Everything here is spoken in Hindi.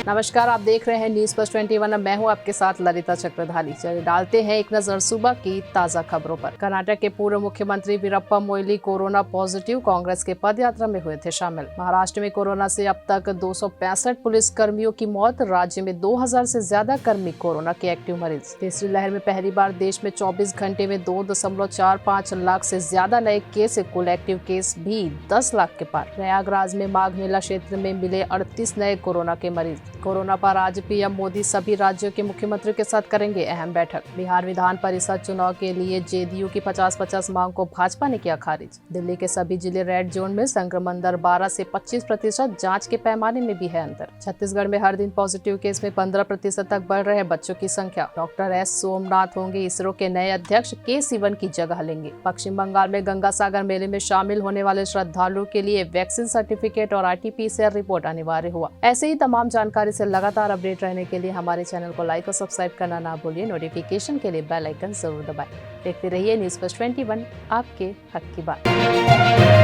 नमस्कार, आप देख रहे हैं न्यूज प्लस 21। मैं हूं आपके साथ ललिता चक्रधारी। चलिए डालते हैं एक नजर सुबह की ताजा खबरों पर। कर्नाटक के पूर्व मुख्यमंत्री वीरप्पा मोइली कोरोना पॉजिटिव, कांग्रेस के पद यात्रा में हुए थे शामिल। महाराष्ट्र में कोरोना से अब तक 265 पुलिस कर्मियों की मौत। राज्य में 2000 से ज्यादा कर्मी कोरोना के एक्टिव मरीज। तीसरी लहर में पहली बार देश में 24 घंटे में 2.45 लाख से ज्यादा नए केस। कुल एक्टिव केस भी 10 लाख के पार। प्रयागराज में माघ मेला क्षेत्र में मिले 38 नए कोरोना के मरीज। कोरोना पर आज पीएम मोदी सभी राज्यों के मुख्यमंत्रियों के साथ करेंगे अहम बैठक। बिहार विधान परिषद चुनाव के लिए जेडीयू की 50-50 मांग को भाजपा ने किया खारिज। दिल्ली के सभी जिले रेड जोन में, संक्रमण दर 12 से 25%। जांच के पैमाने में भी है अंतर। छत्तीसगढ़ में हर दिन पॉजिटिव केस में 15% तक बढ़ रहे बच्चों की संख्या। डॉक्टर एस सोमनाथ होंगे इसरो के नए अध्यक्ष, के सिवन की जगह लेंगे। पश्चिम बंगाल में गंगा सागर मेले में शामिल होने वाले श्रद्धालुओं के लिए वैक्सीन सर्टिफिकेट और RT-PCR रिपोर्ट अनिवार्य हुआ। ऐसे ही तमाम जानकारी से लगातार अपडेट रहने के लिए हमारे चैनल को लाइक और सब्सक्राइब करना ना भूलिए। नोटिफिकेशन के लिए बेल आइकन जरूर दबाएं। देखते रहिए न्यूज प्लस 21, आपके हक की बात।